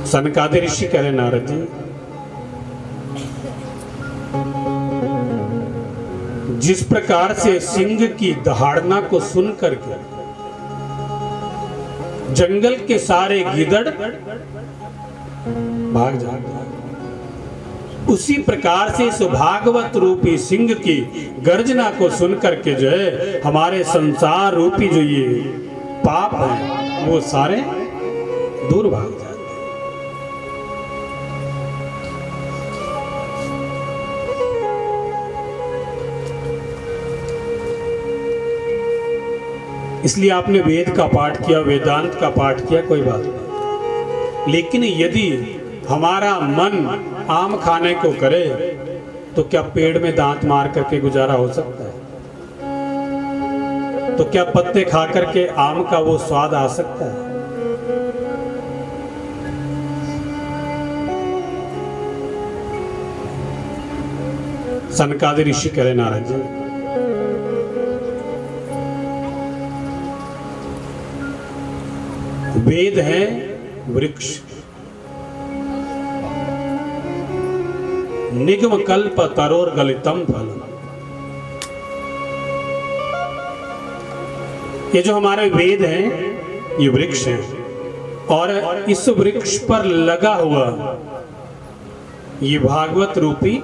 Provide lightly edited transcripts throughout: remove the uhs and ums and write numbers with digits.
सनकादिक ऋषि कह रहे नारद जी, जिस प्रकार से सिंह की दहाड़ना को सुन करके जंगल के सारे गिदड़ भाग जाते हैं, उसी प्रकार से इस भागवत रूपी सिंह की गर्जना को सुन करके जो है हमारे संसार रूपी जो ये पाप है वो सारे दूर भाग जाते हैं। इसलिए आपने वेद का पाठ किया, वेदांत का पाठ किया, कोई बात नहीं, लेकिन यदि हमारा मन आम खाने को करे तो क्या पेड़ में दांत मार करके गुजारा हो सकता है? तो क्या पत्ते खा करके आम का वो स्वाद आ सकता है? सनकादिक ऋषि कह रहे नारद जी, वेद है वृक्ष, निगम कल्प तरोर गलितम फल। ये जो हमारे वेद हैं ये वृक्ष है, और इस वृक्ष पर लगा हुआ ये भागवत रूपी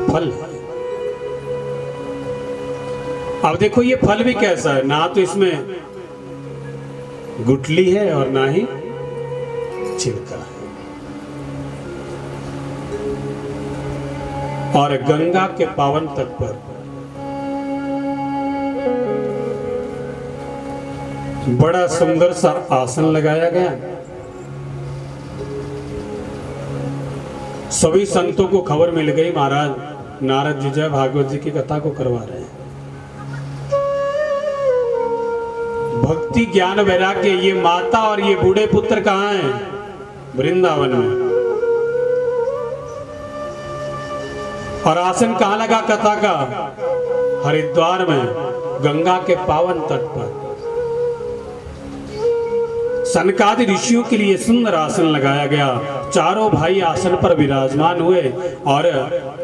फल है। अब देखो ये फल भी कैसा है, ना तो इसमें गुठली है और ना ही छिलका है, और गंगा के पावन तट पर बड़ा सुंदर सा आसन लगाया गया। सभी संतों को खबर मिल गई महाराज नारद जी जय भागवत जी की कथा को करवा रहे हैं। भक्ति ज्ञान वैराग्य, ये माता और ये बूढ़े पुत्र कहाँ हैं? वृंदावन में। और आसन कहाँ लगा कथा का? हरिद्वार में, गंगा के पावन तट पर। सनकादिक ऋषियों के लिए सुंदर आसन लगाया गया। चारों भाई आसन पर विराजमान हुए और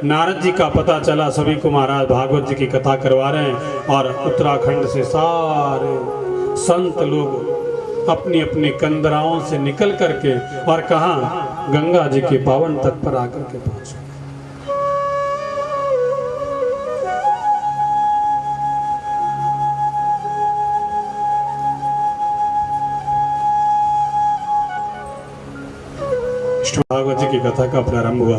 नारद जी का पता चला सभी को महाराज भागवत जी की कथा करवा रहे हैं। और उत्तराखंड से सारे संत लोग अपनी अपनी कंदराओं से निकल करके और कहाँ गंगा जी के पावन तट पर आकर के पहुंचे। भागवत जी की कथा का प्रारंभ हुआ।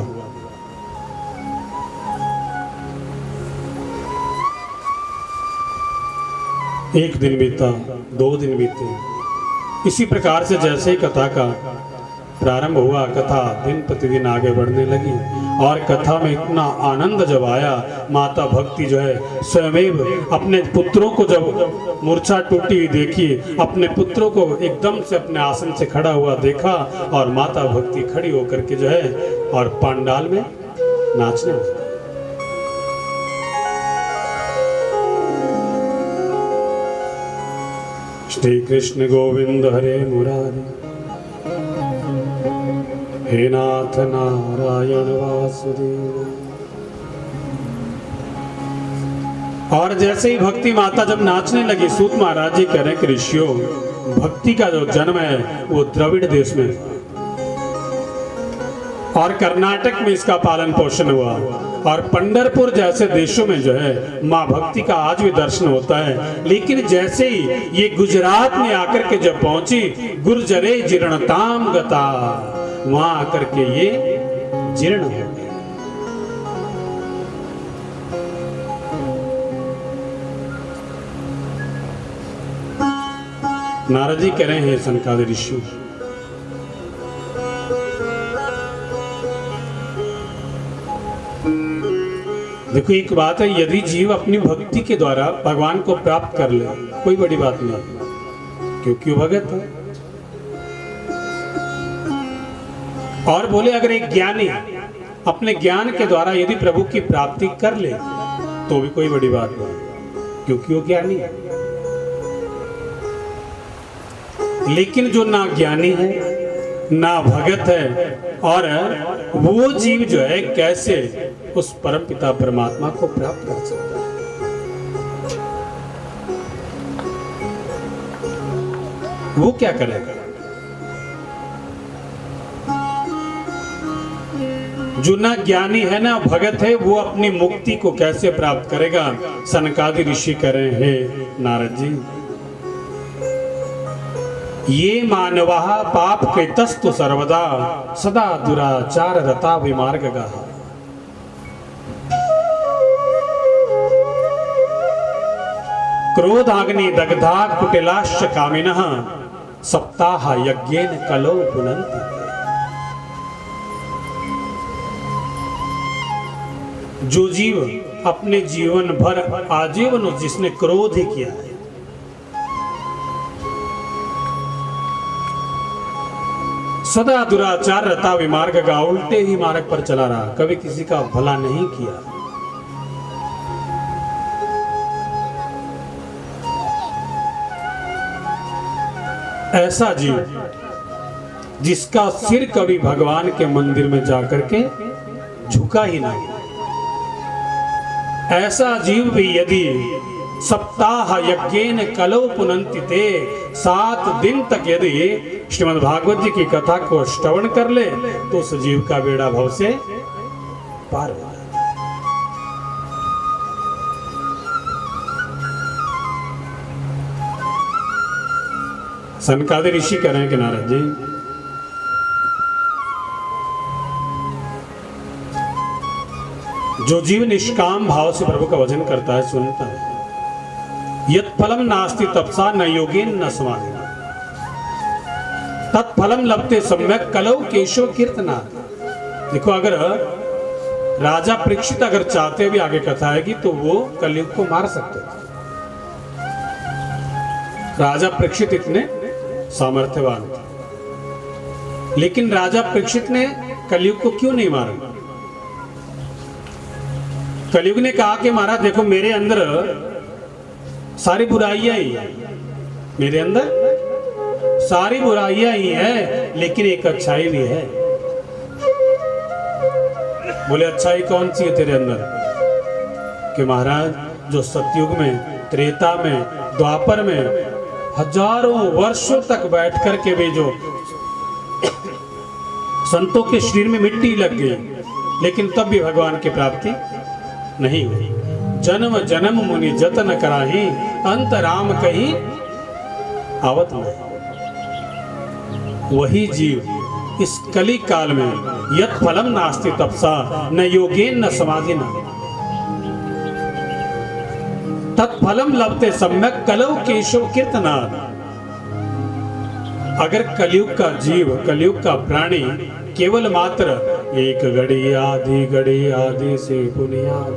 एक दिन बीता, 2 दिन बीते, इसी प्रकार से जैसे ही कथा का प्रारंभ हुआ, कथा दिन प्रतिदिन आगे बढ़ने लगी। और कथा में इतना आनंद जब आया, माता भक्ति जो है स्वयं अपने पुत्रों को जब मूर्छा टूटी हुई देखी, अपने पुत्रों को एकदम से अपने आसन से खड़ा हुआ देखा, और माता भक्ति खड़ी होकर के जो है और पंडाल में नाचने लगी। श्री कृष्ण गोविंद हरे मुरारी, हे नाथ नारायण वासुदेव। और जैसे ही भक्ति माता जब नाचने लगी, सूत महाराज जी कह रहे हैं कि ऋषियों, भक्ति का जो जन्म है वो द्रविड़ देश में और कर्नाटक में इसका पालन पोषण हुआ। और पंढरपुर जैसे देशों में जो है माँ भक्ति का आज भी दर्शन होता है। लेकिन जैसे ही ये गुजरात में आकर के जब पहुंची, गुर्जरे जीर्णताम गता, वहां आकर के ये जीर्ण हो गए। नारद जी कह रहे हैं सनकादिक ऋषि, देखो एक बात है, यदि जीव अपनी भक्ति के द्वारा भगवान को प्राप्त कर ले कोई बड़ी बात नहीं, क्योंकि वो भगत है। और बोले अगर एक ज्ञानी अपने ज्ञान के द्वारा यदि प्रभु की प्राप्ति कर ले तो भी कोई बड़ी बात नहीं, क्योंकि वो ज्ञानी है। लेकिन जो ना ज्ञानी है ना भगत है, और वो जीव जो है कैसे उस परम पिता परमात्मा को प्राप्त कर सकता है। वो क्या करेगा? जो ना ज्ञानी है ना भगत है, वो अपनी मुक्ति को कैसे प्राप्त करेगा? सनकादि ऋषि करें, हे नारद जी, ये मानवा पाप कृतस्तु सर्वदा सदा दुराचार रता विमार्गगा। क्रोधाग्नि दग्धा कुटिलाश्च कामिनः सप्ताह यज्ञेन कलो पुनन्ति। जो जीव अपने जीवन भर आजीवन जिसने क्रोध ही किया है, सदा दुराचार रता विमार्ग का, उल्टे ही मार्ग पर चला रहा, कभी किसी का भला नहीं किया, ऐसा जीव जिसका सिर कभी भगवान के मंदिर में जाकर के झुका ही नहीं, ऐसा जीव भी यदि सप्ताह यज्ञेन कलो पुनन्ति ते, 7 दिन तक यदि श्रीमद् भागवत जी की कथा को श्रवण कर ले तो उस जीव का बेड़ा भव से पार हो जाए। सनकादि ऋषि कह रहे हैं कि नारद जी, जो जीव निष्काम भाव से प्रभु का भजन करता है, सुनता है, यत् फलम नास्ति तपसा न योगेन न समाधि तत्फलम लभते सम्यक कलौ केशव कीर्तना। देखो, अगर राजा परीक्षित अगर चाहते हुए आगे कथा आएगी तो वो कलयुग को मार सकते थे। राजा परीक्षित इतने सामर्थ्यवान थे, लेकिन राजा परीक्षित ने कलयुग को क्यों नहीं मारा? कलयुग ने कहा कि महाराज देखो, मेरे अंदर सारी बुराइयां ही है, मेरे अंदर सारी बुराइयां ही है, लेकिन एक अच्छाई भी है। बोले अच्छाई कौन सी है तेरे अंदर? कि महाराज, जो सतयुग में, त्रेता में, द्वापर में हजारों वर्षों तक बैठ करके भी जो संतों के शरीर में मिट्टी लग गई, लेकिन तब भी भगवान की प्राप्ति नहीं हुई। जन्म जन्म मुनि जतन कराही, अंत राम कहीं आवत नहीं। वही जीव इस कली काल में यत् फलम नास्ति तपसा न योगेन न समाधि न तत्फलम लभते सम्यक कलौ केशव कीर्तनाद। अगर कलयुग का जीव, कलयुग का प्राणी केवल मात्र एक घड़ी आधी से बुनियाद,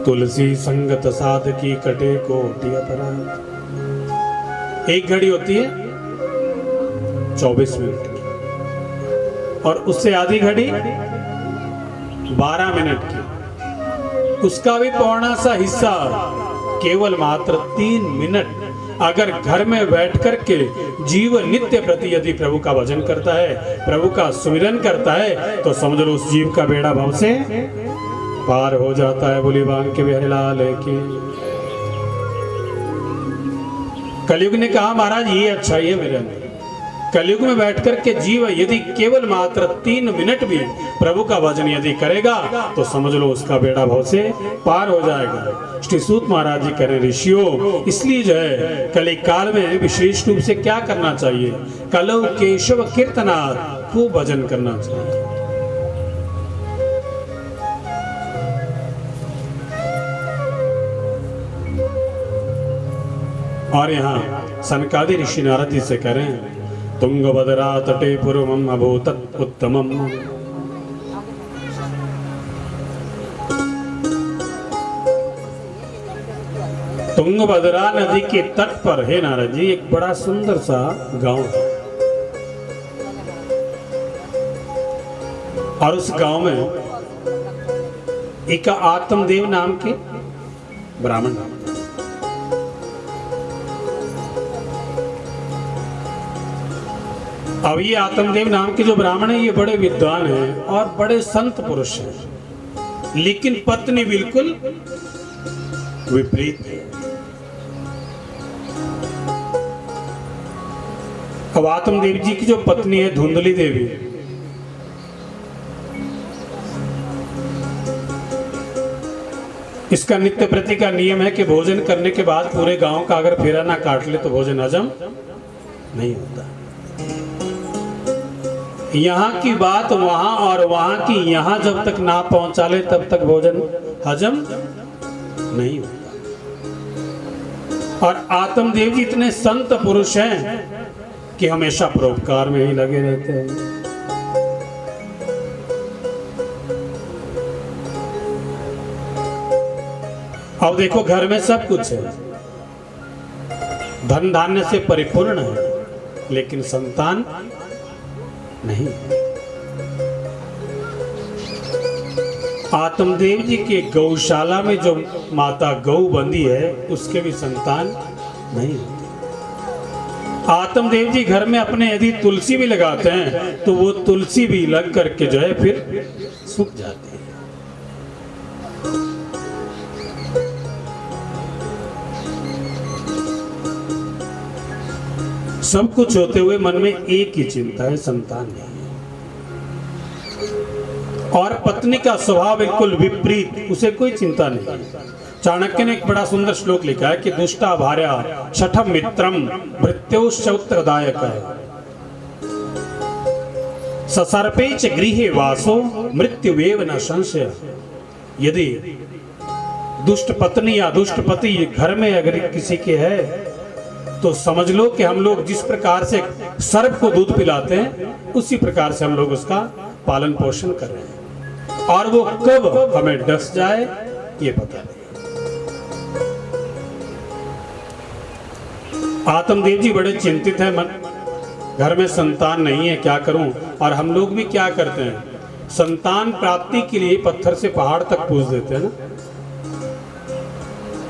तुलसी संगत साधकी कटे कोटि अपराध। एक घड़ी होती है 24 मिनट की, और उससे आधी घड़ी 12 मिनट की, उसका भी पौना सा हिस्सा केवल मात्र 3 मिनट अगर घर में बैठ करके जीव नित्य प्रति यदि प्रभु का भजन करता है, प्रभु का सुमिरन करता है, तो समझ लो उस जीव का बेड़ा भव से पार हो जाता है। बोली बांग के बिहारी लाल की। कलयुग ने कहा महाराज ये अच्छाई है मेरे अंदर। कलयुग में बैठ करके जीव यदि केवल मात्र 3 मिनट भी प्रभु का भजन यदि करेगा तो समझ लो उसका बेड़ा भव से पार हो जाएगा। श्री सूत महाराज जी कह रहे ऋषियों, इसलिए जो है कली काल में विशेष रूप से क्या करना चाहिए? कलौ केशव कीर्तना, खूब भजन करना चाहिए। और यहाँ सनकादि ऋषि नारद जी से कह रहे हैं, तुंगभद्रा तटे पूर्वम अभूत उत्तमम। तुंगभद्रा नदी के तट पर है नारद जी एक बड़ा सुंदर सा गांव है, और उस गांव में एक आत्मदेव नाम के ब्राह्मण, अब ये आत्मदेव नाम के जो ब्राह्मण है ये बड़े विद्वान हैं और बड़े संत पुरुष हैं, लेकिन पत्नी बिल्कुल विपरीत है। अब आत्मदेव जी की जो पत्नी है धुंधली देवी, इसका नित्य प्रति का नियम है कि भोजन करने के बाद पूरे गांव का अगर फेरा ना काट ले तो भोजन हजम नहीं होता। यहाँ की बात वहां और वहां की यहाँ जब तक ना पहुंचा ले तब तक भोजन हजम नहीं होता। और आत्मदेव जी इतने संत पुरुष हैं कि हमेशा परोपकार में ही लगे रहते हैं। अब देखो घर में सब कुछ है, धन धान्य से परिपूर्ण है, लेकिन संतान नहीं। आत्मदेव जी के गौशाला में जो माता गौ बंदी है उसके भी संतान नहीं होते। आत्मदेव जी घर में अपने यदि तुलसी भी लगाते हैं तो वो तुलसी भी लग करके जो है फिर सूख जाती है। सब कुछ होते हुए मन में एक ही चिंता है, संतान नहीं है। और पत्नी का स्वभाव बिल्कुल विपरीत, उसे कोई चिंता नहीं है। चाणक्य ने एक बड़ा सुंदर श्लोक लिखा है कि दुष्टा भार्या छठम मित्रम भृत्योश्च उत्तरदायक ससर्पे च गृहे वासो मृत्युवेव न संशय। यदि दुष्ट पत्नी या दुष्ट पति घर में अगर किसी के है तो समझ लो कि हम लोग जिस प्रकार से सर्प को दूध पिलाते हैं उसी प्रकार से हम लोग उसका पालन पोषण कर रहे हैं, और वो कब हमें डस जाए ये पता नहीं। आत्मदेव जी बड़े चिंतित हैं, मन घर में संतान नहीं है, क्या करूं। और हम लोग भी क्या करते हैं, संतान प्राप्ति के लिए पत्थर से पहाड़ तक पूछ देते हैं ना।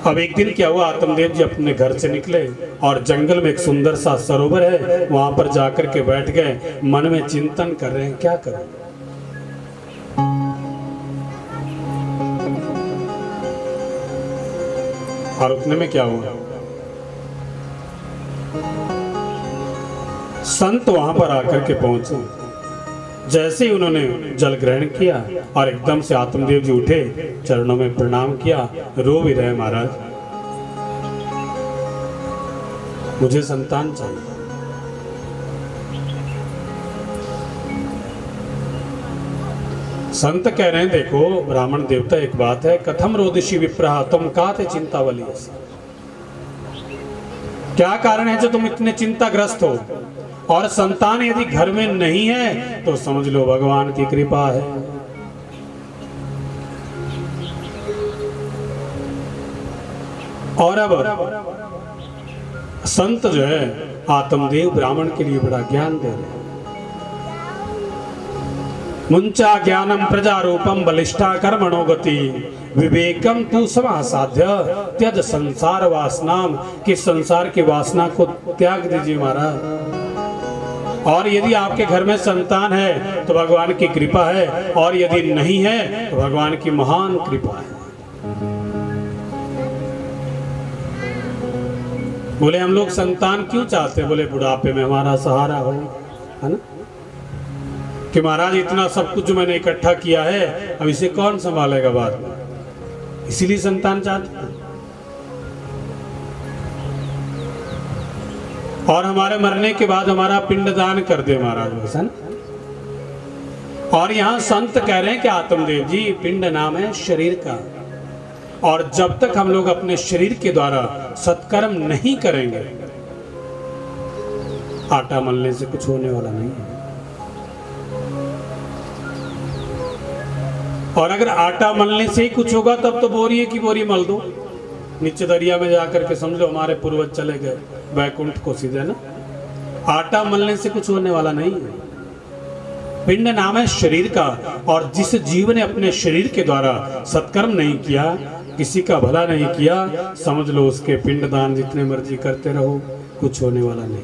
अब एक दिन क्या हुआ, आत्मदेव जी अपने घर से निकले और जंगल में एक सुंदर सा सरोवर है, वहां पर जाकर के बैठ गए, मन में चिंतन कर रहे हैं क्या करें। और उतने में क्या हुआ, संत वहां पर आकर के पहुंचे। जैसे ही उन्होंने जल ग्रहण किया और एकदम से आत्मदेव जी उठे, चरणों में प्रणाम किया, रो भी रहे, महाराज मुझे संतान चाहिए। संत कह रहे हैं देखो ब्राह्मण देवता, एक बात है, कथम रोदिशी विप्रहा तुम काते चिंतावली, क्या कारण है जो तुम इतने चिंताग्रस्त हो। और संतान यदि घर में नहीं है तो समझ लो भगवान की कृपा है। और अब संत जो है आत्मदेव ब्राह्मण के लिए बड़ा ज्ञान दे रहे हैं। मुंचा ज्ञानम प्रजारूपम बलिष्ठा कर्मणो गति विवेकम तू समासाध्य त्यज संसार वासनाम, कि संसार की वासना को त्याग दीजिए महाराज। और यदि आपके घर में संतान है तो भगवान की कृपा है, और यदि नहीं है तो भगवान की महान कृपा है। बोले हम लोग संतान क्यों चाहते हैं, बोले बुढ़ापे में हमारा सहारा हो, है ना, कि महाराज इतना सब कुछ जो मैंने इकट्ठा किया है अब इसे कौन संभालेगा बाद में, इसीलिए संतान चाहते हैं। और हमारे मरने के बाद हमारा पिंडदान कर दे महाराज, वैसा ना। और यहाँ संत कह रहे हैं कि आत्मदेव जी पिंड नाम है शरीर का, और जब तक हम लोग अपने शरीर के द्वारा सत्कर्म नहीं करेंगे, आटा मलने से कुछ होने वाला नहीं है। और अगर आटा मलने से ही कुछ होगा तब तो बोरी की बोरी मल दो, नीचे दरिया में जाकर के समझ लो हमारे पूर्वज चले गए वैकुंठ को सीधे ना। आटा मलने से कुछ होने वाला नहीं है। पिंड नाम है शरीर का, और जिस जीव ने अपने शरीर के द्वारा सत्कर्म नहीं किया, किसी का भला नहीं किया, समझ लो उसके पिंडदान जितने मर्जी करते रहो कुछ होने वाला नहीं।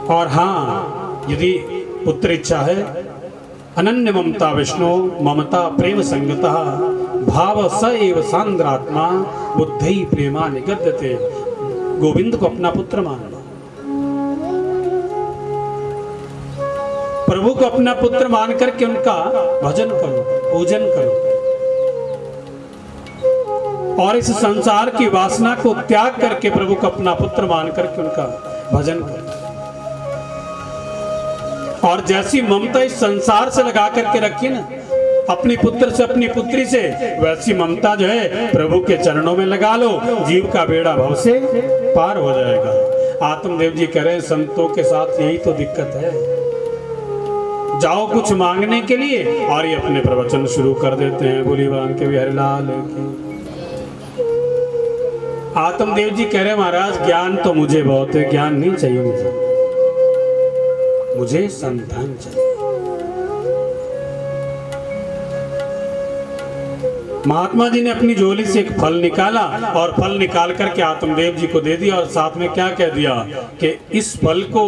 और हाँ, यदि पुत्र इच्छा है, अनन्य ममता विष्णु ममता प्रेम संगता भाव स एव सांद्रात्मा बुद्धि प्रेमा निगद्यते। गोविंद को अपना पुत्र मान लो, प्रभु को अपना पुत्र मान करके उनका भजन करो, पूजन करो, और इस संसार की वासना को त्याग करके प्रभु को अपना पुत्र मान करके उनका भजन करो। और जैसी ममता इस संसार से लगा करके रखी ना, अपनी पुत्र से अपनी पुत्री से, वैसी ममता जो है प्रभु के चरणों में लगा लो, जीव का बेड़ा भव से पार हो जाएगा। आत्मदेव जी कह रहे हैं संतों के साथ यही तो दिक्कत है, जाओ कुछ मांगने के लिए और ये अपने प्रवचन शुरू कर देते हैं, बोली वांग के बिहारी लाल की। आत्मदेव जी कह रहे महाराज ज्ञान तो मुझे बहुत है, ज्ञान नहीं चाहिए मुझे संतान चाहिए। महात्मा जी ने अपनी झोली से एक फल निकाला और फल निकाल करके आत्मदेव जी को दे दिया, और साथ में क्या कह दिया कि इस फल को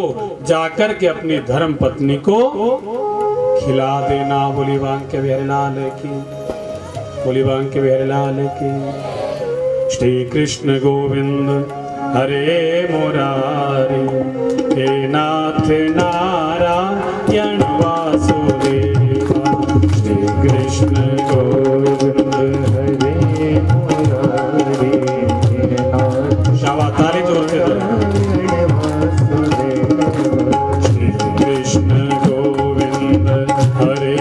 जाकर के अपनी धर्म पत्नी को खिला देना। बोली वांग के बिहारी लाल की, बोली वांग के बिहारी लाल की। श्री कृष्ण गोविंद हरे मुरारी, हे नाथ नारायण वासुदेवा। श्री कृष्ण गोविंद हरे मुरारी, हे नाथ शाबाश जोर से श्री कृष्ण गोविंद हरे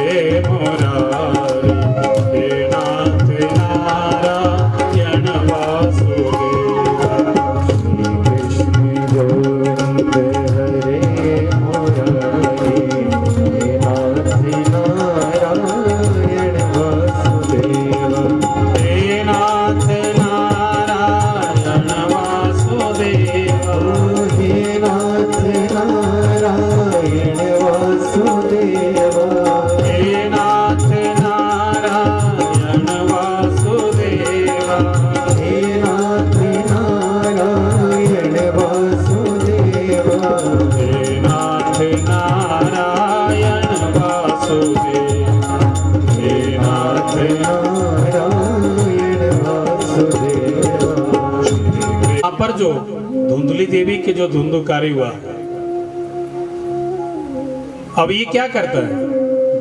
मुरारी, हे नाथ नारायण वासुदेवा। पर जो धुंधली देवी के जो धुंधुकारी हुआ, अब ये क्या करता है?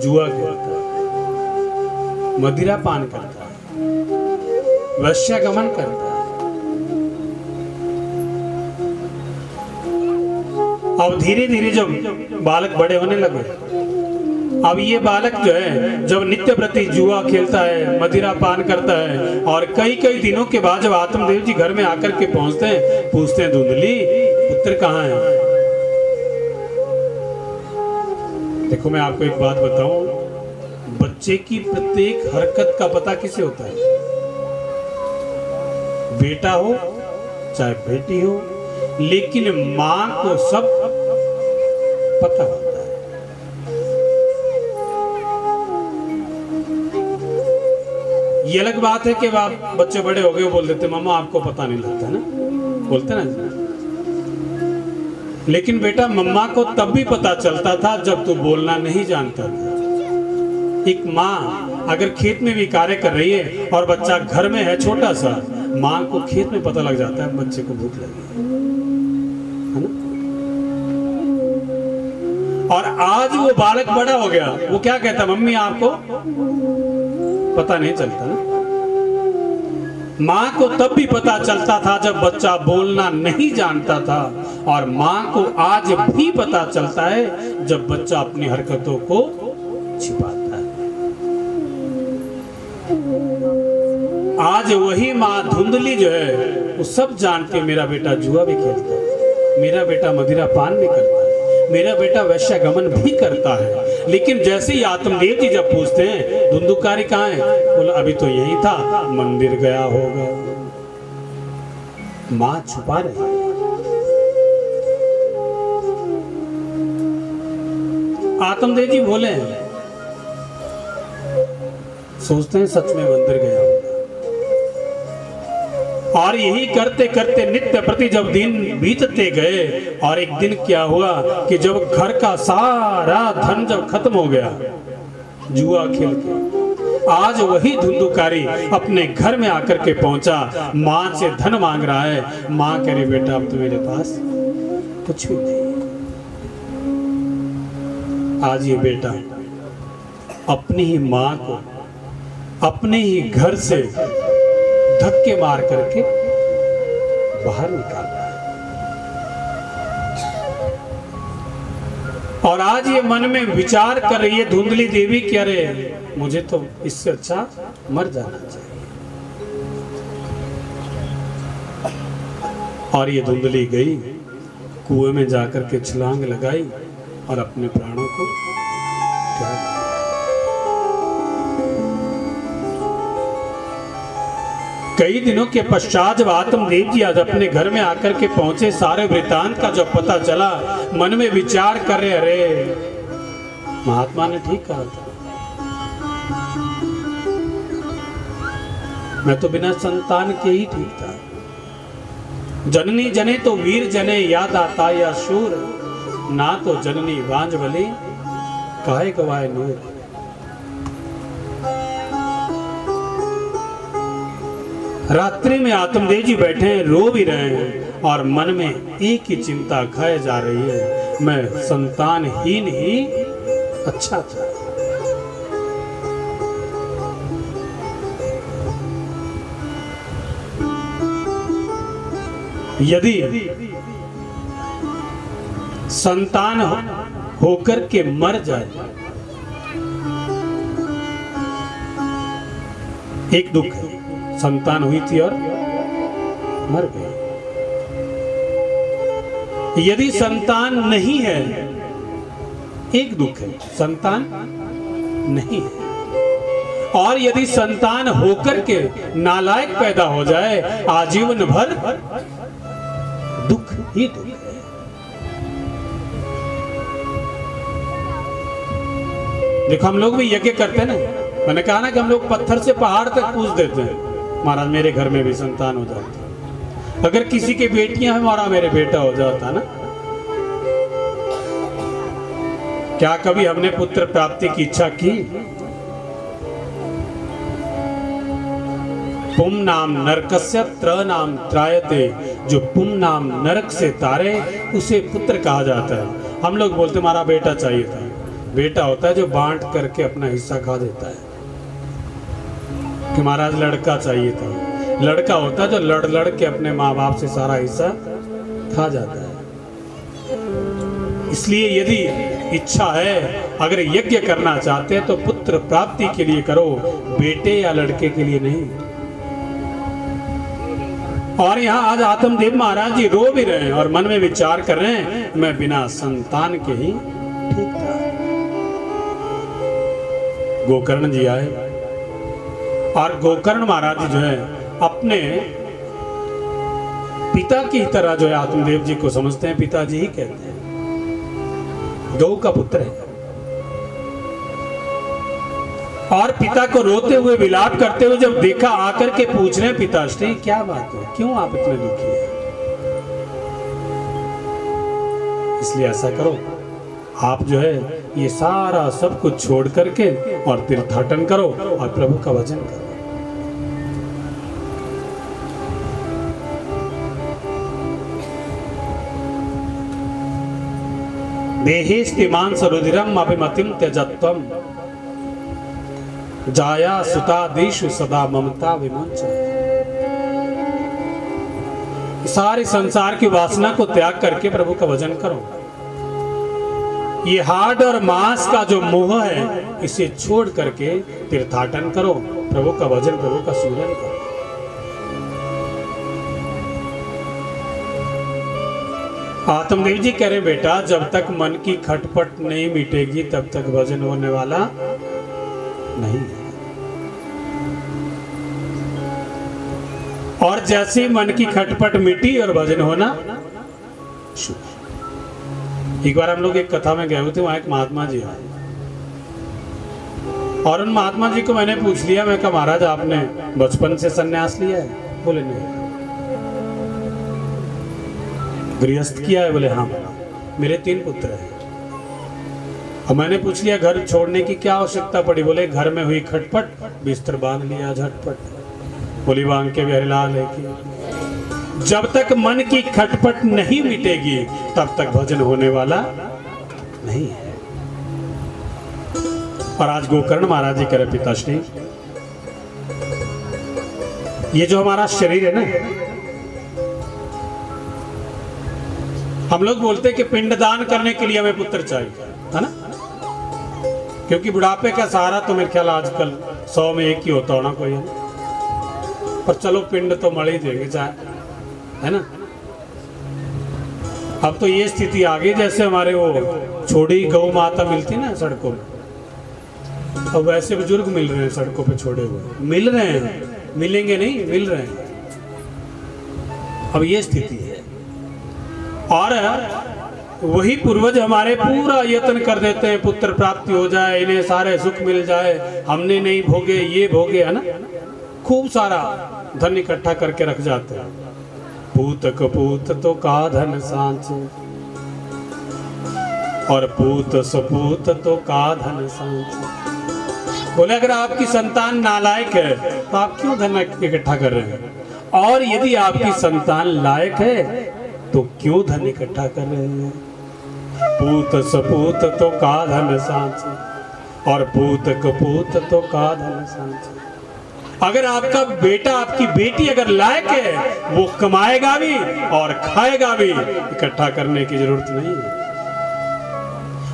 जुआ खेलता है, मदिरा पान करता है, वैश्यागमन करता है। अब धीरे धीरे जब बालक बड़े होने लगे, अब ये बालक जो है जब नित्य प्रति जुआ खेलता है, मदिरा पान करता है, और कई कई दिनों के बाद जब आत्मदेव जी घर में आकर के पहुंचते हैं, पूछते हैं धुंधली पुत्र कहाँ है? देखो मैं आपको एक बात बताऊं, बच्चे की प्रत्येक हरकत का पता किसे होता है? बेटा हो चाहे बेटी हो, लेकिन मां को सब पता होता है। ये अलग बात है कि आप बच्चे बड़े हो गए बोल देते मम्मा आपको पता नहीं लगता ना, बोलते ना। लेकिन बेटा मम्मा को तब भी पता चलता था जब तू बोलना नहीं जानता था। एक माँ अगर खेत में भी कार्य कर रही है और बच्चा घर में है छोटा सा, माँ को खेत में पता लग जाता है बच्चे को भूख लगी है ना। और आज वो बालक बड़ा हो गया, वो क्या कहता मम्मी आपको पता नहीं चलता ना। मां को तब भी पता चलता था जब बच्चा बोलना नहीं जानता था, और मां को आज भी पता चलता है जब बच्चा अपनी हरकतों को छिपाता है। आज वही मां धुंधली जो है वो सब जानती है, मेरा बेटा जुआ भी खेलता है, मेरा बेटा मदिरा पान भी करता है, मेरा बेटा वैश्यागमन भी करता है। लेकिन जैसे ही आत्मदेव जी जब पूछते हैं धुंधुकारी कहाँ है, बोला अभी तो यही था, मंदिर गया होगा। मां छुपा रही है। आत्मदेव जी बोले सोचते हैं सच में मंदिर गया होगा। और यही करते करते नित्य प्रति जब दिन बीतते गए, और एक दिन क्या हुआ कि जब घर का सारा धन जब खत्म हो गया जुआ खेल के, आज वही धुंधुकारी अपने घर में आकर के पहुंचा, माँ से धन मांग रहा है। माँ कह रही बेटा अब तो मेरे पास कुछ भी नहीं। आज ये बेटा अपनी ही माँ को अपने ही घर से धक्के मार करके बाहर निकाल रहा है। और आज ये मन में विचार कर रही है धुंधली देवी, क्या रे मुझे तो इससे अच्छा मर जाना चाहिए। और ये धुंधली गई, कुएं में जाकर के छलांग लगाई और अपने प्राणों को त्याग दिया। कई दिनों के पश्चात जब आत्मदेव जी आज अपने घर में आकर के पहुंचे, सारे वृतांत का जब पता चला, मन में विचार कर रहे, अरे महात्मा ने ठीक कहा था, मैं तो बिना संतान के ही ठीक था। जननी जने तो वीर जने याद आता या शूर, ना तो जननी बांझ बली काहे गवाए नूर। रात्रि में आत्मदेव जी बैठे हैं, रो भी रहे हैं और मन में एक ही चिंता खाए जा रही है, मैं संतानहीन ही अच्छा था। यदि संतान होकर के मर जाए, एक दुख है, संतान हुई थी और मर गई। यदि संतान नहीं है, एक दुख है, संतान नहीं है। और यदि संतान होकर के नालायक पैदा हो जाए, आजीवन भर दुख ही दुख है। देखो हम लोग भी यज्ञ करते हैं ना, मैंने कहा ना कि हम लोग पत्थर से पहाड़ तक पूछ देते हैं, महाराज मेरे घर में भी संतान हो जाती। अगर किसी की बेटियां हैं, महाराज मेरे बेटा हो जाता ना। क्या कभी हमने पुत्र प्राप्ति की इच्छा की? पुम नाम नरकस्य त्र नाम त्रायते, जो पुम नाम नरक से तारे उसे पुत्र कहा जाता है। हम लोग बोलते हमारा बेटा चाहिए था। बेटा होता है जो बांट करके अपना हिस्सा खा देता है, कि महाराज लड़का चाहिए था। लड़का होता है जो लड़ लड़ के अपने माँ बाप से सारा हिस्सा खा जाता है। इसलिए यदि इच्छा है, अगर यज्ञ करना चाहते हैं तो पुत्र प्राप्ति के लिए करो, बेटे या लड़के के लिए नहीं। और यहाँ आज आत्मदेव महाराज जी रो भी रहे हैं और मन में विचार कर रहे हैं, मैं बिना संतान के ही ठीक था। गोकर्ण जी आए और गोकर्ण महाराज जी जो है अपने पिता की तरह जो है आत्मदेव जी को समझते हैं, पिताजी ही कहते हैं। गौ का पुत्र है और पिता को रोते हुए विलाप करते हुए जब देखा, आकर के पूछ रहे पिताश्री क्या बात है, क्यों आप इतने दुखी हैं? इसलिए ऐसा करो, आप जो है ये सारा सब कुछ छोड़ करके और तीर्थाटन करो और प्रभु का भजन करो। देहेस्तिमांस रुधिरम अभिमतिम त्यजत्वम जाया सुतादीशु सदा ममता विमुंच। सारे संसार की वासना को त्याग करके प्रभु का भजन करो। ये हाड और मांस का जो मोह है इसे छोड़ करके तीर्थाटन करो, प्रभु का भजन, प्रभु का सुमिरन करो। आत्मदेव जी कह रहे बेटा, जब तक मन की खटपट नहीं मिटेगी तब तक भजन होने वाला नहीं है। और जैसे ही मन की खटपट मिटी और भजन होना शुरू। एक बार हम लोग एक कथा में गए थे, वहां एक महात्मा जी आए और उन महात्मा जी को मैंने पूछ लिया, मैं कहा महाराज आपने बचपन से सन्यास लिया है? बोले नहीं। गृहस्थ किया है? बोले हाँ, मेरे 3 पुत्र हैं। और मैंने पूछ लिया घर छोड़ने की क्या आवश्यकता पड़ी? बोले घर में हुई खटपट, बिस्तर बांध लिया झटपट। बोली बांग के बिहारीलाल है कि जब तक मन की खटपट नहीं मिटेगी तब तक भजन होने वाला नहीं है। और आज गोकर्ण महाराज जी कह रहे पिताश्री, ये जो हमारा शरीर है ना, हम लोग बोलते हैं कि पिंडदान करने के लिए हमें पुत्र चाहिए, है ना? क्योंकि बुढ़ापे का सहारा तो मेरे ख्याल आजकल 100 में 1 ही होता होना कोई है, पर चलो पिंड तो मर ही देंगे चाहे, है ना? अब तो ये स्थिति आ गई जैसे हमारे वो छोड़ी गौ माता मिलती ना सड़कों में, अब वैसे बुजुर्ग मिल रहे हैं सड़कों पे छोड़े हुए, मिल रहे हैं, मिलेंगे नहीं, मिल रहे हैं। अब ये स्थिति है। और वही पूर्वज हमारे पूरा यत्न कर देते हैं पुत्र प्राप्ति हो जाए, इन्हें सारे सुख मिल जाए, हमने नहीं भोगे ये भोगे, है ना? खूब सारा धन इकट्ठा करके रख जाते हैं। पूत कपूत तो का धन सांचे, और पूत सपूत तो का धन सांचे। बोले अगर आपकी संतान नालायक है तो आप क्यों धन इकट्ठा कर रहे हैं? और यदि आपकी संतान लायक है तो क्यों धन इकट्ठा कर रहे हैं? पूत सपूत तो का धन सांचे, और पूत कपूत तो का धन सांचे। अगर आपका बेटा आपकी बेटी अगर लायक है वो कमाएगा भी और खाएगा भी, इकट्ठा करने की जरूरत नहीं है।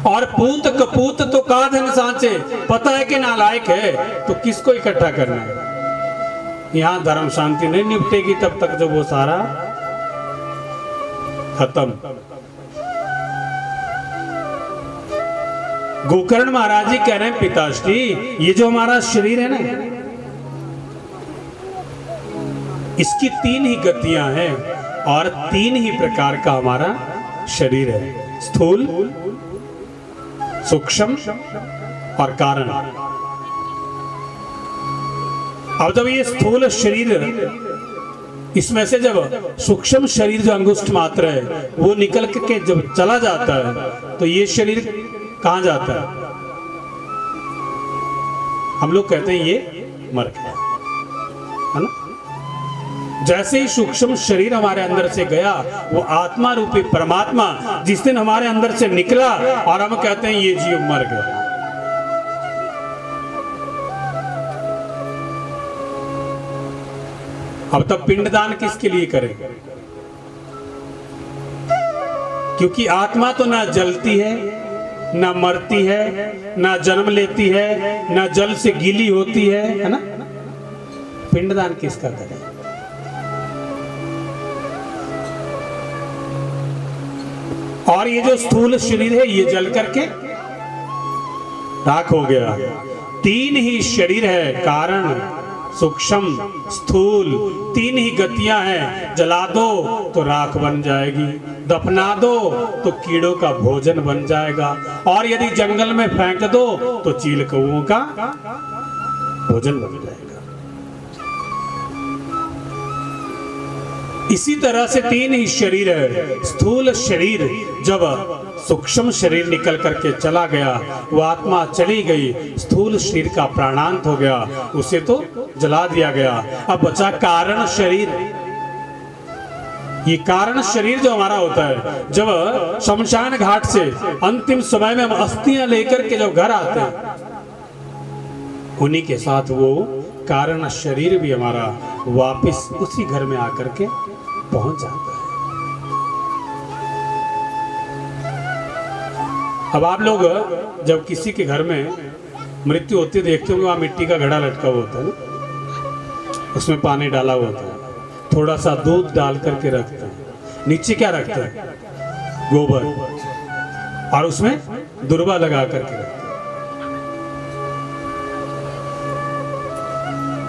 और पूत कपूत तो का धन सांचे, पता है कि नालायक है तो किसको इकट्ठा करना है? यहां धर्म शांति नहीं निपटेगी तब तक जो वो सारा खत्म। गोकर्ण महाराज जी कह रहे हैं पिताश्री, ये जो हमारा शरीर है ना, इसकी 3 ही गतियां हैं और 3 ही प्रकार का हमारा शरीर है, स्थूल, सूक्ष्म और कारण। अब जब ये स्थूल शरीर, इसमें से जब सूक्ष्म शरीर जो अंगुष्ठ मात्र है वो निकल के जब चला जाता है तो ये शरीर कहां जाता है? हम लोग कहते हैं ये मर गया, है ना? जैसे ही सूक्ष्म शरीर हमारे अंदर से गया, वो आत्मा रूपी परमात्मा जिस दिन हमारे अंदर से निकला और हम कहते हैं ये जीव मर गया। अब तब पिंडदान किसके लिए करेंगे? क्योंकि आत्मा तो ना जलती है, ना मरती है, ना जन्म लेती है, ना जल से गीली होती है ना? पिंडदान किसका करें? और ये जो स्थूल शरीर है ये जल करके राख हो गया। 3 ही शरीर है, कारण, सूक्ष्म, स्थूल, 3 ही गतियां हैं। जला दो तो राख बन जाएगी, दफना दो तो कीड़ों का भोजन बन जाएगा, और यदि जंगल में फेंक दो तो चील कौओं का भोजन बन जाएगा। इसी तरह से 3 ही शरीर है। स्थूल शरीर जब सूक्ष्म शरीर निकल करके चला गया, वो आत्मा चली गई, स्थूल शरीर का प्राणांत हो गया, उसे तो जला दिया गया। अब बचा कारण शरीर। ये कारण शरीर जो हमारा होता है, जब शमशान घाट से अंतिम समय में हम अस्थियां लेकर के जब घर आते हैं, उन्हीं के साथ वो कारण शरीर भी हमारा वापस उसी घर में आकर के पहुंच जाता है। अब आप लोग जब किसी के घर में मृत्यु होती है देखते होंगे, वहां मिट्टी का घड़ा लटका हुआ होता है ना, उसमें पानी डाला हुआ होता है, थोड़ा सा दूध डाल करके रखते हैं, नीचे क्या रखते हैं? गोबर, और उसमें दुर्वा लगा करके रखते हैं।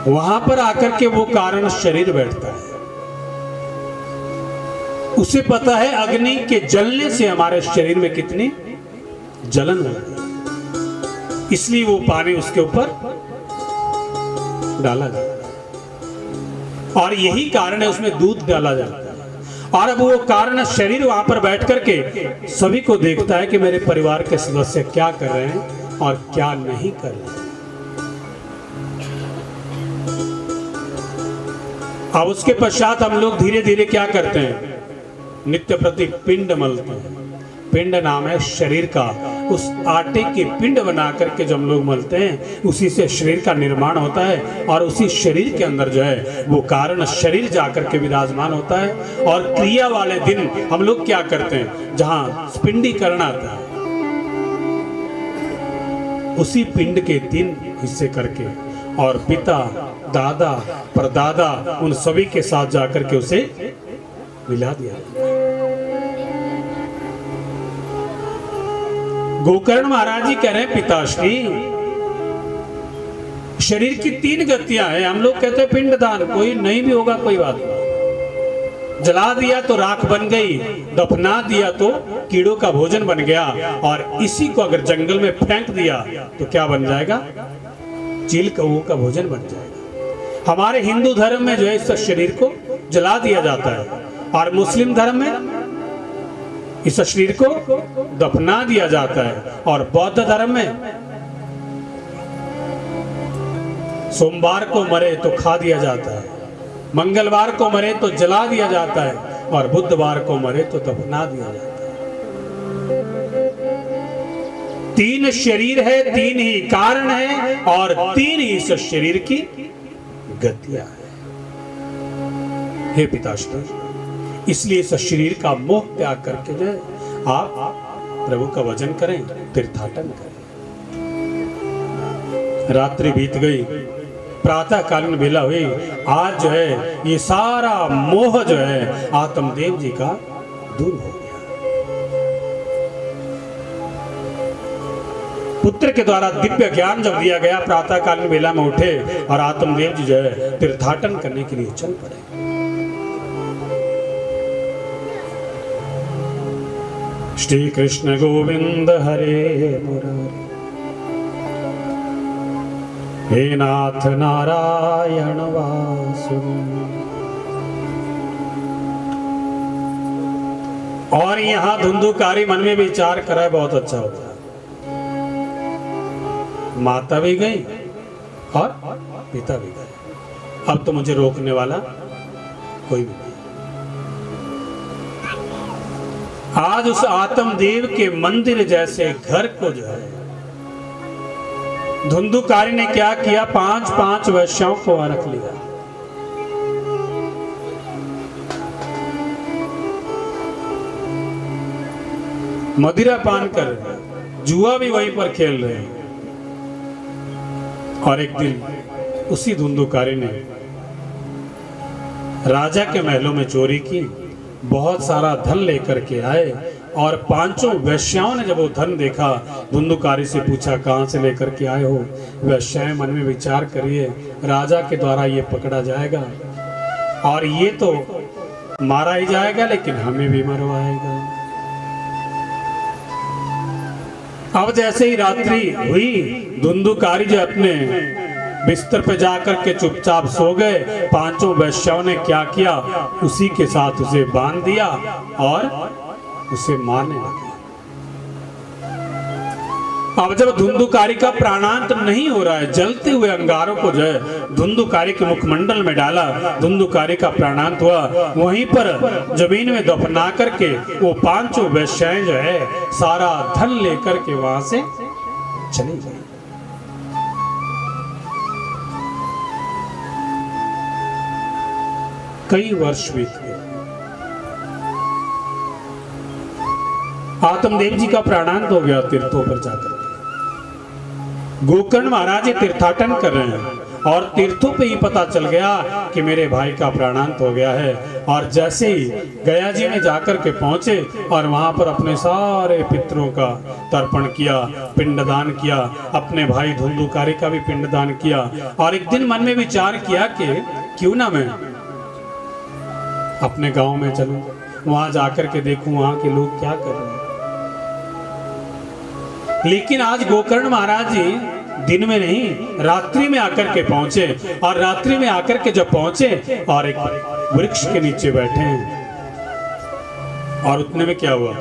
वहां पर आकर के वो कारण शरीर बैठता है। उसे पता है अग्नि के जलने से हमारे शरीर में कितनी जलन होगी, इसलिए वो पानी उसके ऊपर डाला जाता है। और यही कारण है उसमें दूध डाला जाता है। और अब वो कारण शरीर वहां पर बैठ करके सभी को देखता है कि मेरे परिवार के सदस्य क्या कर रहे हैं और क्या नहीं कर रहे हैं। अब उसके पश्चात हम लोग धीरे धीरे क्या करते हैं, नित्य प्रति पिंड मलते हैं। पिंड नाम है शरीर का। उस आटे के पिंड बना करके जब हम लोग मलते हैं, उसी से शरीर का निर्माण होता है और उसी शरीर के अंदर जो है वो कारण शरीर जाकर के विराजमान होता है। और क्रिया वाले दिन हम लोग क्या करते हैं, जहां पिंडीकरण आता है, उसी पिंड के 3 हिस्से करके और पिता, दादा, परदादा उन सभी के साथ जाकर के उसे मिला दिया। गोकर्ण महाराज जी कह रहे हैं, पिताश्री शरीर की 3 गतियां हैं। हम लोग कहते हैं पिंडदान, कोई नहीं भी होगा कोई बात नहीं। जला दिया तो राख बन गई, दफना दिया तो कीड़ों का भोजन बन गया, और इसी को अगर जंगल में फेंक दिया तो क्या बन जाएगा, चील कौओं का भोजन बन जाएगा। हमारे हिंदू धर्म में जो है इस शरीर को जला दिया जाता है, और मुस्लिम धर्म में इस शरीर को दफना दिया जाता है, और बौद्ध धर्म में सोमवार को मरे तो खा दिया जाता है, मंगलवार को मरे तो जला दिया जाता है, और बुधवार को मरे तो दफना दिया जाता है। 3 शरीर है, 3 ही कारण है, और 3 ही इस शरीर की गतियां है। हे पिताश्री, इसलिए इस शरीर का मोह त्याग करके जो आप प्रभु का भजन करें, तीर्थाटन करें। रात्रि बीत गई, प्रातः कालीन बेला हुई। आज जो है ये सारा मोह जो है आत्मदेव जी का दूर हो गया। पुत्र के द्वारा दिव्य ज्ञान जब दिया गया, प्रातः कालीन बेला में उठे और आत्मदेव जी जो है तीर्थाटन करने के लिए चल पड़े। श्री कृष्ण गोविंद हरे मुरारी, हे नाथ नारायण वासुदेव। और यहां धुंधुकारी मन में विचार कराए, बहुत अच्छा होता है। माता भी गई और पिता भी गए, अब तो मुझे रोकने वाला कोई भी नहीं। आज उस आत्मदेव के मंदिर जैसे घर को जो है धुंधुकारी ने क्या किया, 5 वैश्याओं को वहां रख लिया। मदिरा पान कर रहे हैं, जुआ भी वहीं पर खेल रहे हैं। और एक दिन उसी धुंधुकारी ने राजा के महलों में चोरी की, बहुत सारा धन लेकर के आए, और 5 वैश्याओं ने जब वो धन देखा, धुंधुकारी से पूछा कहां से लेकर के आए हो। वैश्याएं मन में विचार करिए, राजा के द्वारा ये पकड़ा जाएगा और ये तो मारा ही जाएगा, लेकिन हमें भी मरवाएगा। अब जैसे ही रात्रि हुई, धुंधुकारी जो अपने बिस्तर पे जाकर के चुपचाप सो गए। 5 वैश्याओं ने क्या किया, उसी के साथ उसे बांध दिया और उसे मारने लगे। अब जब धुंधुकारी का प्राणांत नहीं हो रहा है, जलते हुए अंगारों को जो है धुंधुकारी के मुखमंडल में डाला, धुंधुकारी का प्राणांत हुआ। वहीं पर जमीन में दफना करके वो 5 वैश्याएं जो है सारा धन लेकर के वहां से चली गई। कई वर्ष बीत गए, आत्मदेव जी का प्राणांत हो गया तीर्थों पर जाकर। गोकर्ण महाराज तीर्थाटन कर रहे हैं और तीर्थों पे ही पता चल गया कि मेरे भाई का प्राणांत हो गया है। और जैसे ही गया जी में जाकर के पहुंचे और वहां पर अपने सारे पितरों का तर्पण किया, पिंडदान किया, अपने भाई धुंधुकारी का भी पिंडदान किया। और एक दिन मन में विचार किया कि क्यों ना मैं अपने गांव में चलूं, वहां जाकर के देखूं वहां के लोग क्या कर रहे हैं। लेकिन आज गोकर्ण महाराज जी दिन में नहीं, रात्रि में आकर के पहुंचे। और रात्रि में आकर के जब पहुंचे और एक वृक्ष के नीचे बैठे हैं, और उतने में क्या हुआ,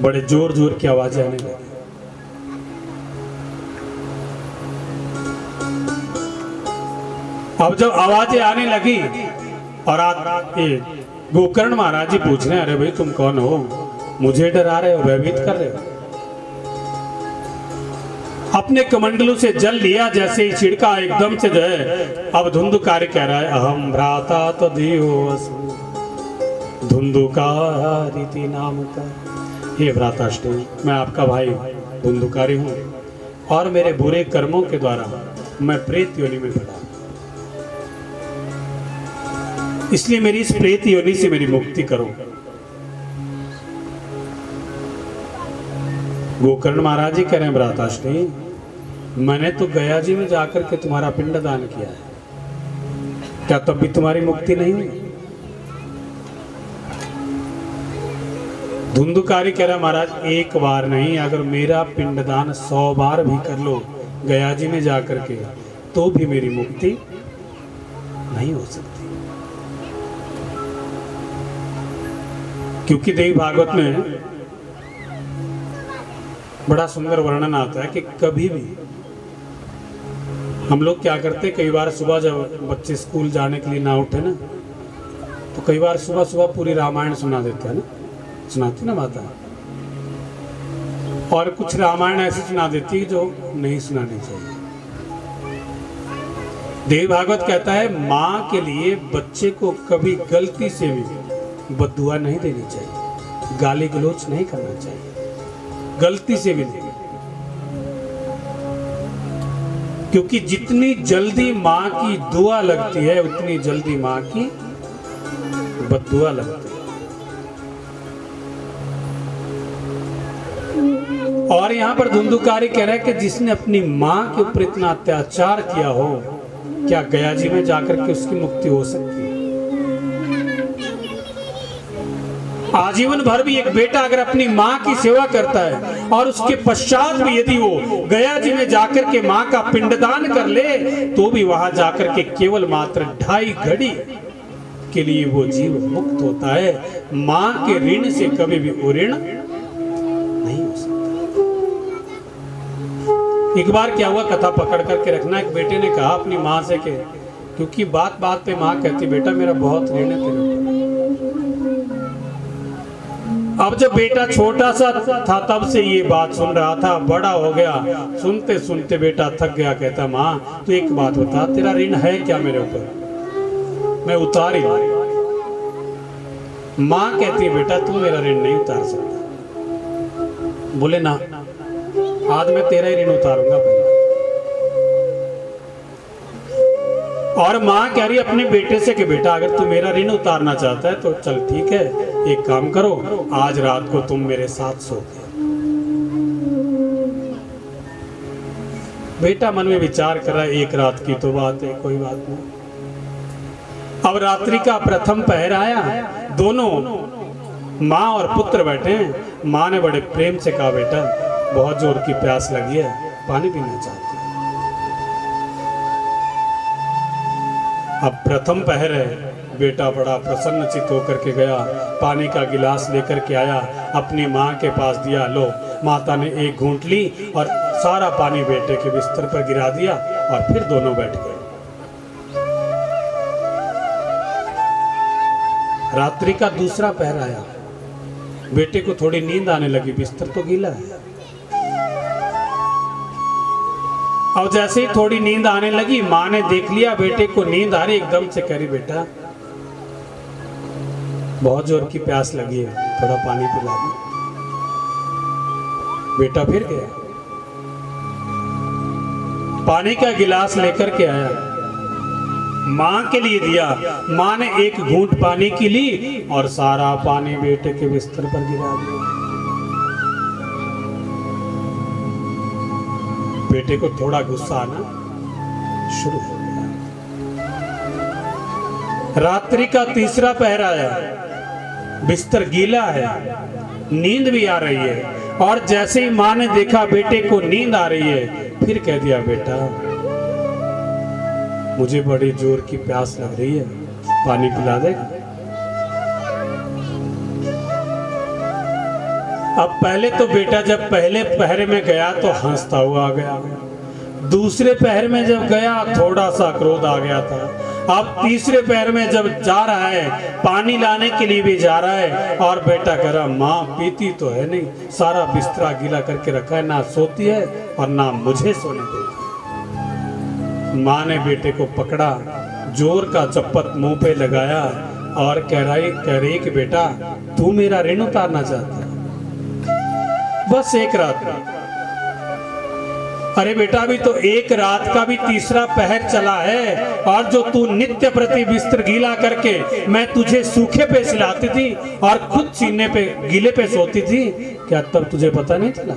बड़े जोर जोर की आवाजें आने लगी। अब जब आवाजें आने लगी और गोकर्ण महाराज जी पूछ रहे हैं, अरे भाई तुम कौन हो, मुझे डरा रहे हो, भयभीत कर रहे हो। अपने कमंडलू से जल लिया, जैसे ही छिड़का एकदम से जो है, अब धुंधुकारी कह रहा है, अहम भ्राता तो दियो धुंधुकारी नाम का। हे भ्राताष्टि, मैं आपका भाई धुंधुकारी हूँ और मेरे बुरे कर्मों के द्वारा मैं प्रेत योनि में पड़ा, इसलिए मेरी इस प्रेत योनि से मेरी मुक्ति करो। गोकर्ण महाराज जी कह रहे हैं, भ्राताष्टि, मैंने तो गया जी में जाकर के तुम्हारा पिंड दान किया है, क्या तब भी तुम्हारी मुक्ति नहीं हुई? धुंधुकारी कह रहा, महाराज एक बार नहीं, अगर मेरा पिंडदान 100 बार भी कर लो गया जी में जाकर के, तो भी मेरी मुक्ति नहीं हो सकती। क्योंकि देवी भागवत में बड़ा सुंदर वर्णन आता है कि कभी भी हम लोग क्या करते, कई बार सुबह जब बच्चे स्कूल जाने के लिए ना उठे ना, तो कई बार सुबह सुबह पूरी रामायण सुना देते हैं ना, सुनाती ना माता, और कुछ रामायण ऐसी सुना देती है जो नहीं सुनानी चाहिए। देवी भागवत कहता है, माँ के लिए बच्चे को कभी गलती से भी बद्दुआ नहीं देनी चाहिए, गाली गलौज नहीं करना चाहिए, गलती से भी नहीं। क्योंकि जितनी जल्दी माँ की दुआ लगती है, उतनी जल्दी माँ की बद्दुआ लगती है। और यहां पर धुंधुकारी कह रहा है कि जिसने अपनी माँ के ऊपर इतना अत्याचार किया हो, क्या गया जी में जाकर के उसकी मुक्ति हो सकती है? आजीवन भर भी एक बेटा अगर अपनी माँ की सेवा करता है और उसके पश्चात भी यदि वो गया जी में जाकर के माँ का पिंडदान कर ले, तो भी वहां जाकर के केवल मात्र 2.5 घड़ी के लिए वो जीव मुक्त होता है। माँ के ऋण से कभी भी वो ऋण नहीं हो सकता। एक बार क्या हुआ, कथा पकड़ करके रखना, एक बेटे ने कहा अपनी माँ से कि, क्योंकि बात बात पे माँ कहती, बेटा मेरा बहुत ऋण है तेरे ऊपर। अब जब बेटा छोटा सा था तब से ये बात सुन रहा था, बड़ा हो गया, सुनते सुनते बेटा थक गया, कहता माँ तू एक बात बता, तेरा ऋण है क्या मेरे ऊपर, मैं उतार ही। माँ कहती है बेटा तू मेरा ऋण नहीं उतार सकता। बोले ना, आज मैं तेरा ही ऋण उतारूंगा पहले। और माँ कह रही अपने बेटे से कि बेटा अगर तू मेरा ऋण उतारना चाहता है तो चल ठीक है, एक काम करो, आज रात को तुम मेरे साथ सो। बेटा मन में विचार कर रहा है, एक रात की तो बात है, कोई बात नहीं। अब रात्रि का प्रथम पहर आया, दोनों माँ और पुत्र बैठे हैं। माँ ने बड़े प्रेम से कहा, बेटा बहुत जोर की प्यास लगी है, पानी पीना चाहती है। अब प्रथम पहर है, बेटा बड़ा प्रसन्न चित्त होकर के गया, पानी का गिलास लेकर के आया, अपनी माँ के पास दिया। लो, माता ने एक घूंट ली और सारा पानी बेटे के बिस्तर पर गिरा दिया और फिर दोनों बैठ गए। रात्रि का दूसरा पहर आया, बेटे को थोड़ी नींद आने लगी, बिस्तर तो गीला है। अब जैसे ही थोड़ी नींद आने लगी, माँ ने देख लिया बेटे को नींद आ रही, एकदम से कह रही, बेटा बहुत जोर की प्यास लगी है, थोड़ा पानी पिला दो। बेटा फिर गया, पानी का गिलास लेकर के आया, माँ के लिए दिया। माँ ने एक घूंट पानी की ली और सारा पानी बेटे के बिस्तर पर गिरा दिया। बेटे को थोड़ा गुस्सा आना शुरू हो गया। रात्रि का तीसरा पहर आया, बिस्तर गीला है, नींद भी आ रही है, और जैसे ही माँ ने देखा बेटे को नींद आ रही है, फिर कह दिया, बेटा मुझे बड़ी जोर की प्यास लग रही है, पानी पिला देगा? अब पहले तो बेटा जब पहले पहरे में गया तो हंसता हुआ आ गया, दूसरे पहर में जब गया थोड़ा सा क्रोध आ गया था, अब तीसरे पहर में जब जा रहा है पानी लाने के लिए भी जा रहा है और बेटा कह रहा माँ पीती तो है नहीं, सारा बिस्तरा गीला करके रखा है, ना सोती है और ना मुझे सोने देती। माँ ने बेटे को पकड़ा, जोर का चप्पत मुंह पे लगाया और कह रही कि बेटा तू मेरा ऋण उतारना चाहता है, बस एक रात में। अरे बेटा अभी तो एक रात का भी तीसरा पहर चला है और जो तू नित्य प्रति बिस्तर गीला करके मैं तुझे सूखे पे सिलाती थी और खुद सीने पे गीले पे सोती थी, क्या तब तुझे पता नहीं चला?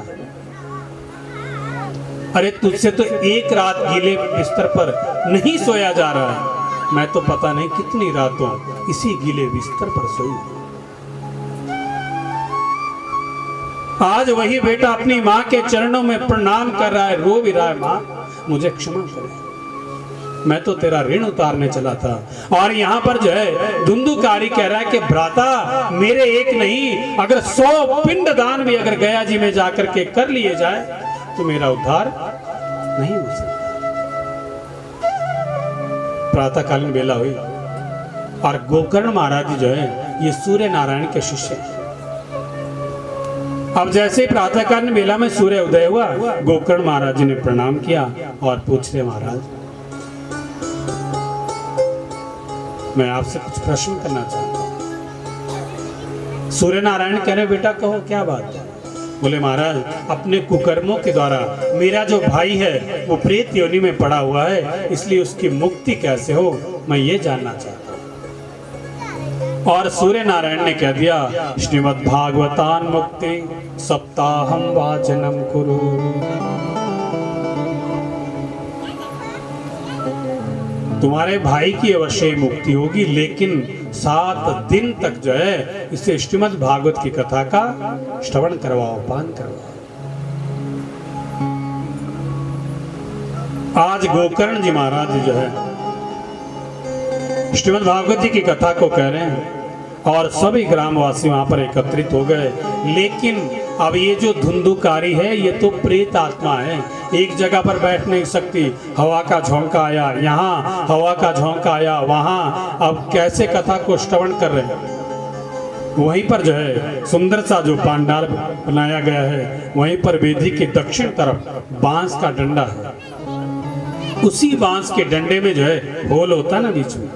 अरे तुझसे तो एक रात गीले बिस्तर पर नहीं सोया जा रहा है, मैं तो पता नहीं कितनी रातों इसी गीले बिस्तर पर सोई। आज वही बेटा अपनी माँ के चरणों में प्रणाम कर रहा है, रो भी रहा है, माँ मुझे क्षमा करे, मैं तो तेरा ऋण उतारने चला था। और यहाँ पर जो है धुंधुकारी कह रहा है कि भ्राता मेरे एक नहीं अगर 100 पिंड दान भी अगर गया जी में जाकर के कर लिए जाए तो मेरा उद्धार नहीं हो सकता। प्रातःकालीन बेला हुई और गोकर्ण महाराज जो है ये सूर्य नारायण के शिष्य हैं। अब जैसे ही प्रातःकालीन बेला में सूर्य उदय हुआ, गोकर्ण महाराज जी ने प्रणाम किया और पूछ रहे महाराज मैं आपसे कुछ प्रश्न करना चाहता हूं। सूर्य नारायण कह रहे बेटा कहो क्या बात है? बोले महाराज अपने कुकर्मों के द्वारा मेरा जो भाई है वो प्रेत योनि में पड़ा हुआ है, इसलिए उसकी मुक्ति कैसे हो मैं ये जानना चाहता हूँ। और सूर्य नारायण ने कह दिया श्रीमद् भागवतान मुक्ति सप्ताहम वाचनम कुरु। तुम्हारे भाई की अवश्य मुक्ति होगी, लेकिन 7 दिन तक जो है इसे श्रीमद् भागवत की कथा का श्रवण करवाओ, पान करवाओ। आज गोकर्ण जी महाराज जो है श्रीमद् भागवत जी की कथा को कह रहे हैं और सभी ग्रामवासी वहां पर एकत्रित हो गए। लेकिन अब ये जो धुंधुकारी है ये तो प्रेत आत्मा है, एक जगह पर बैठ नहीं सकती। हवा का झोंका आया यहाँ, हवा का झोंका आया वहां, अब कैसे कथा को श्रवण कर रहे हैं। वहीं पर जो है सुंदर सा जो पांडाल बनाया गया है, वहीं पर वेदी के दक्षिण तरफ बांस का डंडा है, उसी बांस के डंडे में जो है होल होता है ना बीच में,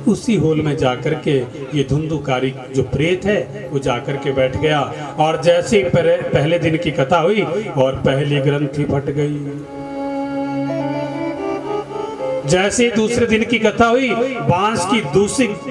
उसी होल में जाकर के ये धुंधुकारी जो प्रेत है वो जाकर के बैठ गया। और जैसे पहले दिन की कथा हुई और पहली ग्रंथि फट गई, जैसे दूसरे दिन की कथा हुई बांस की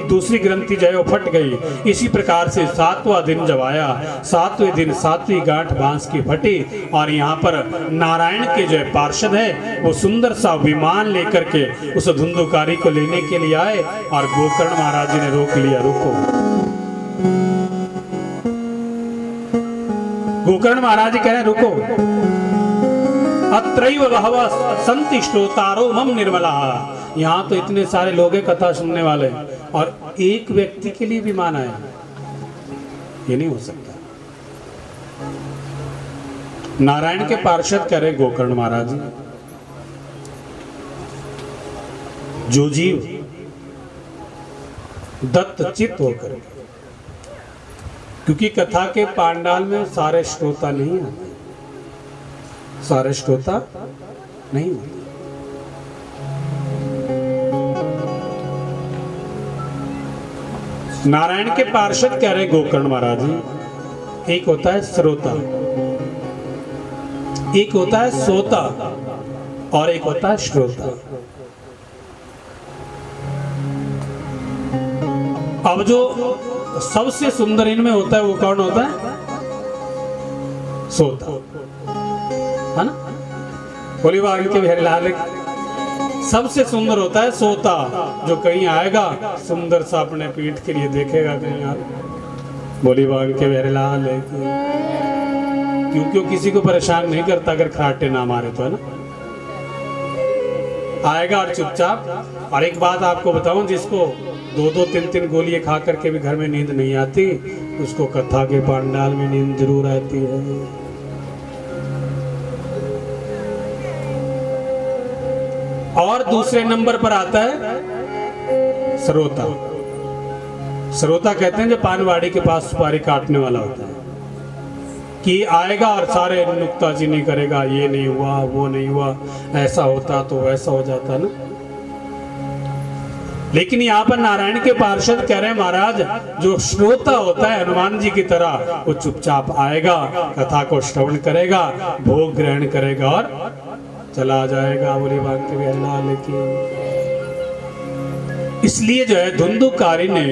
दूसरी ग्रंथि जो है वो फट गई। इसी प्रकार से 7वां दिन जब आया, 7वें दिन 7वीं गांठ बांस की फटी और यहाँ पर नारायण के जो पार्षद है वो सुंदर सा विमान लेकर के उस धुंधुकारी को लेने के लिए आए और गोकर्ण महाराज जी ने रोक लिया, रुको। गोकर्ण महाराज जी कह रहे रुको, अत्रैव बहवः सन्ति श्रोतारो मम निर्मला। यहाँ तो इतने सारे लोग कथा सुनने वाले और एक व्यक्ति के लिए भी मान आया, ये नहीं हो सकता। नारायण के पार्षद कह रहे गोकर्ण महाराज जी, जो जीव दत्त चित्त होकर, क्योंकि कथा के पांडाल में सारे श्रोता नहीं आते, सारे श्रोता नहीं होते। नारायण के पार्षद कह रहे गोकर्ण महाराज जी, एक होता है श्रोता, एक होता है सोता और एक होता है श्रोता। अब जो सबसे सुंदर इनमें होता है वो कौन होता है? सोता, है ना? बोली बागी के बिहारी लाल सबसे सुंदर होता है सोता, जो कहीं आएगा सुंदर सा अपने पीठ के लिए देखेगा कहीं यार, बोली बागी के बिहारी लाल क्योंकि किसी को परेशान नहीं करता अगर खराटे ना मारे तो, है ना? आएगा और चुपचाप। और एक बात आपको बताऊं, जिसको दो दो तीन तीन गोलियां खा करके भी घर में नींद नहीं आती, उसको कथा के पंडाल में नींद जरूर आती है। और दूसरे नंबर पर आता है श्रोता। श्रोता कहते हैं जो पानवाड़ी के पास सुपारी काटने वाला होता है, कि आएगा और सारे नुक्ताचीनी करेगा, ये नहीं हुआ, वो नहीं हुआ, ऐसा होता तो वैसा हो जाता ना। लेकिन यहाँ पर नारायण के पार्षद कह रहे हैं महाराज, जो श्रोता होता है हनुमान जी की तरह, वो चुपचाप आएगा, कथा को श्रवण करेगा, भोग ग्रहण करेगा और चला जाएगा। बोली बांके बिहारी लाल की। इसलिए जो है धुंधुकारी ने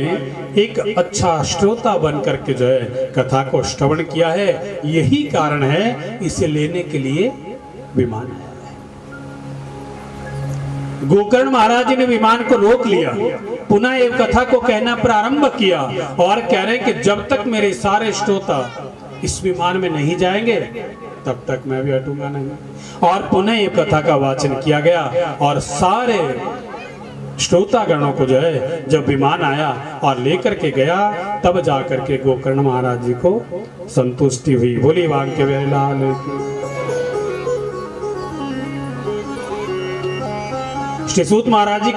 एक अच्छा श्रोता बन करके जो है कथा को श्रवण किया है। यही कारण है इसे लेने के लिए विमान है। गोकर्ण महाराज जी ने विमान को रोक लिया, पुनः एक कथा को कहना प्रारंभ किया और कह रहे कि जब तक मेरे सारे श्रोता इस विमान में नहीं जाएंगे तब तक मैं भी हटूंगा नहीं। और पुनः एक कथा का वाचन किया गया और सारे श्रोतागणों को जो है जब विमान आया और लेकर के गया, तब जाकर के गोकर्ण महाराज जी को संतुष्टि हुई। बोली बांके बिहारी लाल की। श्री सूत महाराज जी